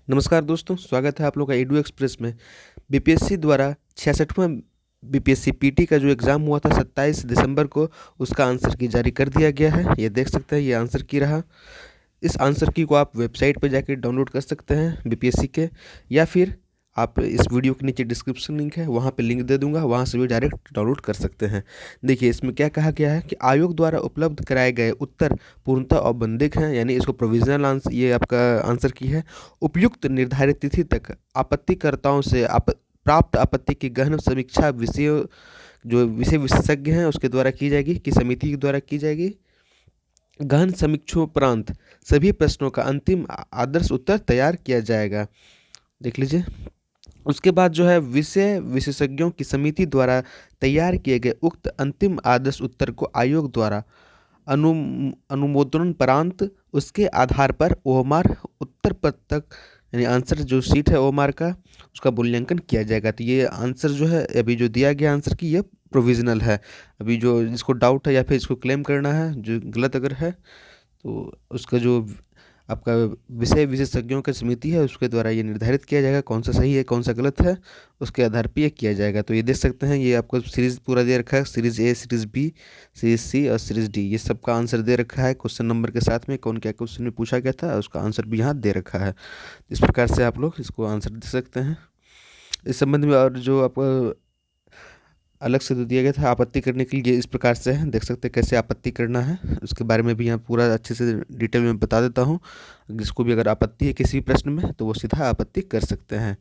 नमस्कार दोस्तों, स्वागत है आप लोग का एडू एक्सप्रेस में। बीपीएससी द्वारा 66वां बीपीएससी पीटी का जो एग्ज़ाम हुआ था 27 दिसंबर को, उसका आंसर की जारी कर दिया गया है। ये देख सकते हैं, ये आंसर की रहा। इस आंसर की को आप वेबसाइट पर जाकर डाउनलोड कर सकते हैं बीपीएससी के, या फिर आप इस वीडियो के नीचे डिस्क्रिप्शन लिंक है, वहाँ पे लिंक दे दूंगा, वहाँ से भी डायरेक्ट डाउनलोड कर सकते हैं। देखिए, इसमें क्या कहा गया है कि आयोग द्वारा उपलब्ध कराए गए उत्तर पूर्णतः औपबंधिक हैं, यानी इसको प्रोविजनल आंसर, ये आपका आंसर की है। उपयुक्त निर्धारित तिथि तक आपत्तिकर्ताओं से प्राप्त आपत्ति की गहन समीक्षा विषय जो विषय विशेषज्ञ हैं उसके द्वारा की जाएगी, कि समिति के द्वारा की जाएगी। गहन समीक्षोपरांत सभी प्रश्नों का अंतिम आदर्श उत्तर तैयार किया जाएगा। देख लीजिए। उसके बाद जो है, विषय विशेषज्ञों की समिति द्वारा तैयार किए गए उक्त अंतिम आदर्श उत्तर को आयोग द्वारा अनु अनुमोदनोपरांत उसके आधार पर ओमार उत्तर पत्र तक, यानी आंसर जो सीट है ओमार का, उसका मूल्यांकन किया जाएगा। तो ये आंसर जो है, अभी जो दिया गया आंसर की, ये प्रोविजनल है। अभी जो जिसको डाउट है या फिर इसको क्लेम करना है, जो गलत अगर है तो उसका जो आपका विषय विशेषज्ञों की समिति है उसके द्वारा ये निर्धारित किया जाएगा कौन सा सही है कौन सा गलत है, उसके आधार पर ये किया जाएगा। तो ये देख सकते हैं, ये आपको सीरीज़ पूरा दे रखा है, series A, series B, series C और सीरीज़ डी, ये सबका आंसर दे रखा है क्वेश्चन नंबर के साथ में, कौन क्या क्वेश्चन में पूछा गया था उसका आंसर भी यहाँ दे रखा है। इस प्रकार से आप लोग इसको आंसर दे सकते हैं। इस संबंध में और जो आपको अलग से दिया गया था आपत्ति करने के लिए, इस प्रकार से है, देख सकते हैं कैसे आपत्ति करना है, उसके बारे में भी यहाँ पूरा अच्छे से डिटेल में बता देता हूँ। जिसको भी अगर आपत्ति है किसी भी प्रश्न में तो वो सीधा आपत्ति कर सकते हैं।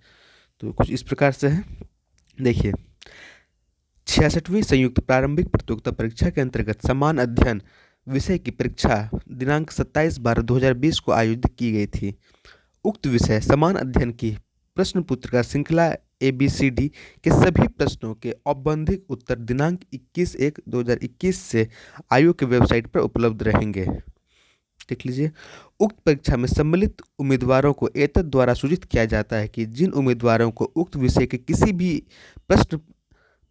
तो कुछ इस प्रकार से है। देखिए, 66वीं संयुक्त प्रारंभिक प्रतियोगिता परीक्षा के अंतर्गत समान अध्ययन विषय की परीक्षा दिनांक 27/12/2020 को आयोजित की गई थी। उक्त विषय समान अध्ययन की प्रश्न पुस्तिका श्रृंखला ABCD के सभी प्रश्नों के औपबंधिक उत्तर दिनांक 21/1/2021 से आयोग की वेबसाइट पर उपलब्ध रहेंगे। देख लीजिए। उक्त परीक्षा में सम्मिलित उम्मीदवारों को एतद द्वारा सूचित किया जाता है कि जिन उम्मीदवारों को उक्त विषय के किसी भी प्रश्न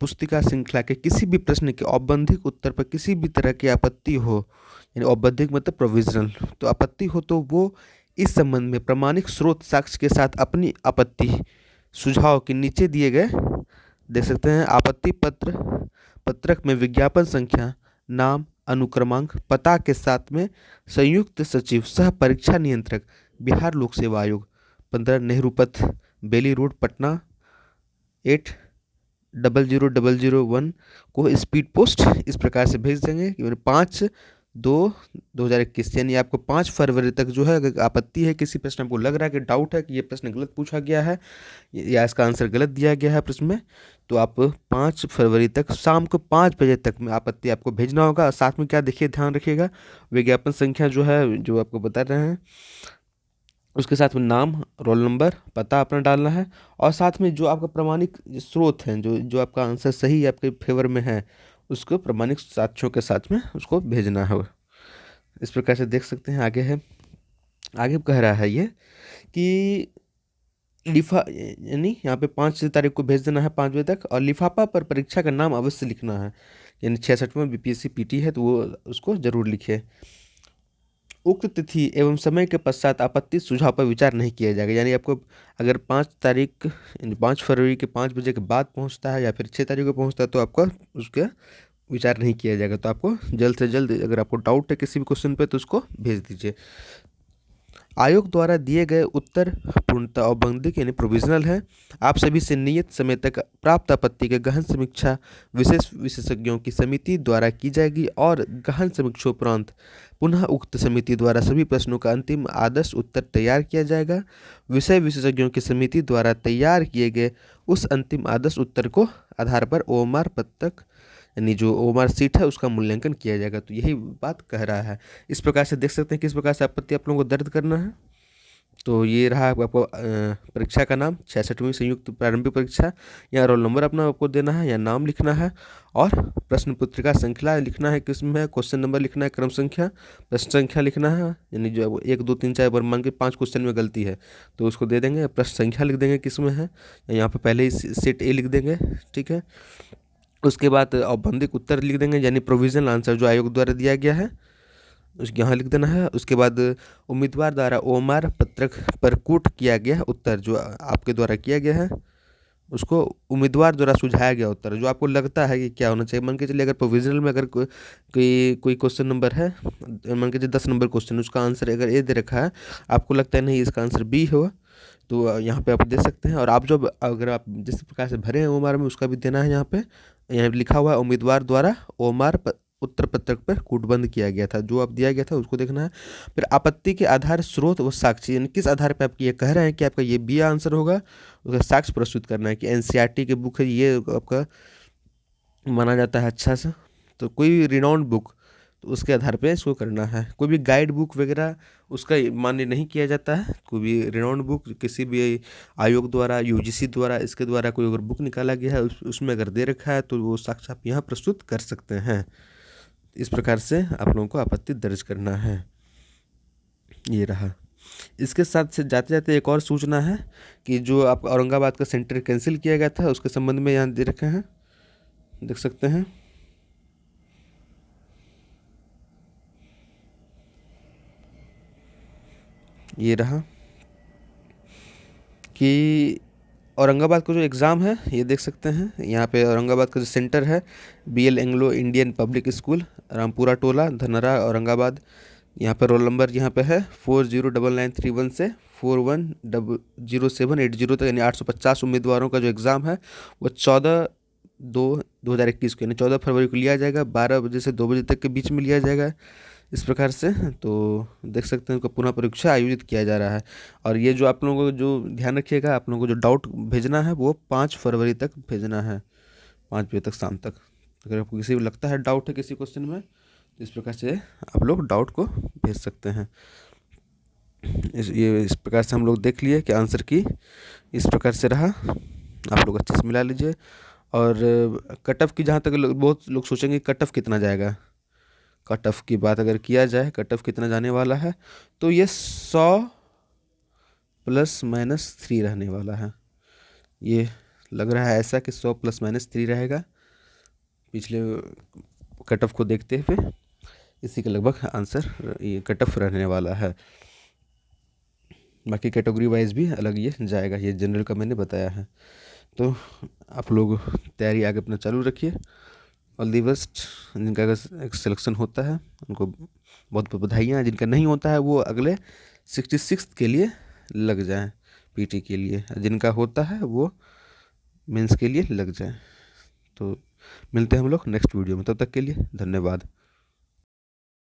पुस्तिका श्रृंखला के किसी भी प्रश्न के औपबंधिक उत्तर पर किसी भी तरह की आपत्ति हो, यानी औपबंधिक मतलब प्रोविजनल, तो आपत्ति हो तो वो इस संबंध में प्रमाणिक स्रोत साक्ष्य के साथ अपनी आपत्ति सुझाव के नीचे दिए गए, देख सकते हैं, आपत्ति पत्रक में विज्ञापन संख्या, नाम, अनुक्रमांक, पता के साथ में संयुक्त सचिव सह परीक्षा नियंत्रक, बिहार लोक सेवा आयोग, 15 नेहरू पथ, बेली रोड, पटना 800001 को स्पीड पोस्ट इस प्रकार से भेज देंगे कि 5/2/2021, यानी आपको 5 फरवरी तक जो है, अगर आपत्ति है किसी प्रश्न, आपको लग रहा है कि डाउट है कि ये प्रश्न गलत पूछा गया है या इसका आंसर गलत दिया गया है प्रश्न में, तो आप 5 फरवरी तक शाम को 5 बजे तक में आपत्ति आपको भेजना होगा। साथ में क्या, देखिए ध्यान रखिएगा, विज्ञापन संख्या जो है, जो आपको बता रहे हैं, उसके साथ में नाम, रोल नंबर, पता अपना डालना है, और साथ में जो आपका प्रमाणिक स्रोत हैं, जो जो आपका आंसर सही आपके फेवर में है, उसको प्रमाणिक साक्ष्यों के साथ में उसको भेजना है। इस प्रकार से देख सकते हैं। आगे है, आगे कह रहा है ये कि यानी यहाँ पे 5 तारीख को भेज देना है 5 बजे तक, और लिफाफा पर परीक्षा का नाम अवश्य लिखना है, यानी 66वां बीपीएससी पीटी है तो वो उसको जरूर लिखे। उक्त तिथि एवं समय के पश्चात आपत्ति सुझाव पर विचार नहीं किया जाएगा, यानी आपको अगर 5 फरवरी के 5 बजे के बाद पहुंचता है या फिर 6 तारीख को पहुंचता है तो आपका उसका विचार नहीं किया जाएगा। तो आपको जल्द से जल्द, अगर आपको डाउट है किसी भी क्वेश्चन पे, तो उसको भेज दीजिए। आयोग द्वारा दिए गए उत्तर पूर्णतः औपबंधिक यानी प्रोविजनल है। आप सभी से नियत समय तक प्राप्त आपत्ति के गहन समीक्षा विशेष विशेषज्ञों की समिति द्वारा की जाएगी, और गहन समीक्षोपरांत पुनः उक्त समिति द्वारा सभी प्रश्नों का अंतिम आदर्श उत्तर तैयार किया जाएगा। विषय विशेषज्ञों की समिति द्वारा तैयार किए गए उस अंतिम आदर्श उत्तर को आधार पर ओएमआर पत्रक, यानी जो ओएमआर सीट है, उसका मूल्यांकन किया जाएगा। तो यही बात कह रहा है। इस प्रकार से देख सकते हैं किस प्रकार से आपत्ति आप लोगों को दर्ज करना है। तो ये रहा आपको परीक्षा का नाम, 66वीं संयुक्त प्रारंभिक परीक्षा। यहाँ रोल नंबर अपना आपको देना है, या नाम लिखना है, और प्रश्न पत्रिका श्रृंखला लिखना है, किसमें है, क्वेश्चन नंबर लिखना है, क्रम संख्या, प्रश्न संख्या लिखना है, यानी जो 1 2 3 4 मान के 5 क्वेश्चन में गलती है तो उसको दे देंगे, प्रश्न संख्या लिख देंगे किसमें है, यहाँ पर पहले ही सेट ए लिख देंगे, ठीक है। उसके बाद औपबंधिक उत्तर लिख देंगे, यानी प्रोविजनल आंसर जो आयोग द्वारा दिया गया है, उसके यहाँ लिख देना है। उसके बाद उम्मीदवार द्वारा ओएमआर पत्रक पर कूट किया गया उत्तर, जो आपके द्वारा किया गया है उसको उम्मीदवार द्वारा सुझाया गया उत्तर, जो आपको लगता है कि क्या होना चाहिए। मान के चलिए अगर प्रोविजनल में अगर कोई क्वेश्चन नंबर है, मान के चलिए 10 नंबर क्वेश्चन, उसका आंसर अगर ए दे रखा है, आपको लगता है नहीं इसका आंसर बी होगा, तो यहाँ पे आप दे सकते हैं। और आप जो अगर आप जिस प्रकार से भरे हैं ओएमआर में, उसका भी देना है। यहाँ लिखा हुआ है उम्मीदवार द्वारा ओएमआर उत्तर पत्रक पर कूटबंद किया गया था, जो आप दिया गया था उसको देखना है। फिर आपत्ति के आधार स्रोत व साक्ष्य, यानी किस आधार पर आप ये कह रहे हैं कि आपका ये बी आंसर होगा, उसका साक्ष्य प्रस्तुत करना है कि एनसीईआरटी की बुक है, ये आपका माना जाता है अच्छा सा, तो कोई भी रिनाउंड बुक, तो उसके आधार पे इसको करना है। कोई भी गाइड बुक वगैरह उसका मान्य नहीं किया जाता है। कोई भी रिनाउंड बुक किसी भी आयोग द्वारा, यूजीसी द्वारा, इसके द्वारा कोई अगर बुक निकाला गया है, उसमें अगर दे रखा है तो वो साक्ष्य आप यहाँ प्रस्तुत कर सकते हैं। इस प्रकार से आप लोगों को आपत्ति दर्ज करना है। ये रहा। इसके साथ से जाते जाते एक और सूचना है कि जो आप औरंगाबाद का सेंटर कैंसिल किया गया था, उसके संबंध में यहाँ दे रखे हैं, देख सकते हैं। ये रहा कि औरंगाबाद का जो एग्ज़ाम है, ये देख सकते हैं यहाँ पे औरंगाबाद का जो सेंटर है, BL Anglo Indian public school, Rampura Tola, Dhanra, Aurangabad. यहाँ पे रोल नंबर यहाँ पे है 409931 से 410780 तक, यानी 850 उम्मीदवारों का जो एग्ज़ाम है वो 14/2/2021 को, यानी 14 फरवरी को लिया जाएगा। 12 बजे से 2 बजे तक के बीच में लिया जाएगा। इस प्रकार से तो देख सकते हैं उनका पुनः परीक्षा आयोजित किया जा रहा है। और ये जो आप लोगों को जो ध्यान रखिएगा, आप लोगों को जो डाउट भेजना है वो 5 फरवरी तक भेजना है, 5 बजे तक शाम तक। अगर आपको किसी को लगता है डाउट है किसी क्वेश्चन में, तो इस प्रकार से आप लोग डाउट को भेज सकते हैं। इस प्रकार से हम लोग देख लिए कि आंसर की इस प्रकार से रहा। आप लोग अच्छे से मिला लीजिए। और कट ऑफ की जहाँ तक बहुत लोग सोचेंगे कट ऑफ कितना जाएगा, कट ऑफ की बात अगर किया जाए, कट ऑफ कितना जाने वाला है, तो ये 100 ± 3 रहने वाला है। ये लग रहा है ऐसा कि 100 ± 3 रहेगा पिछले कट ऑफ को देखते हुए। इसी के लगभग आंसर ये कट ऑफ रहने वाला है। बाकी कैटेगरी वाइज भी अलग ये जाएगा, ये जनरल का मैंने बताया है। तो आप लोग तैयारी आगे अपना चालू रखिए। All the best. जिनका अगर एक सिलेक्शन होता है उनको बहुत बहुत बधाइयाँ, जिनका नहीं होता है वो अगले 66 के लिए लग जाएं, पीटी के लिए। जिनका होता है वो मेंस के लिए लग जाएं। तो मिलते हैं हम लोग नेक्स्ट वीडियो में, तब तक के लिए धन्यवाद।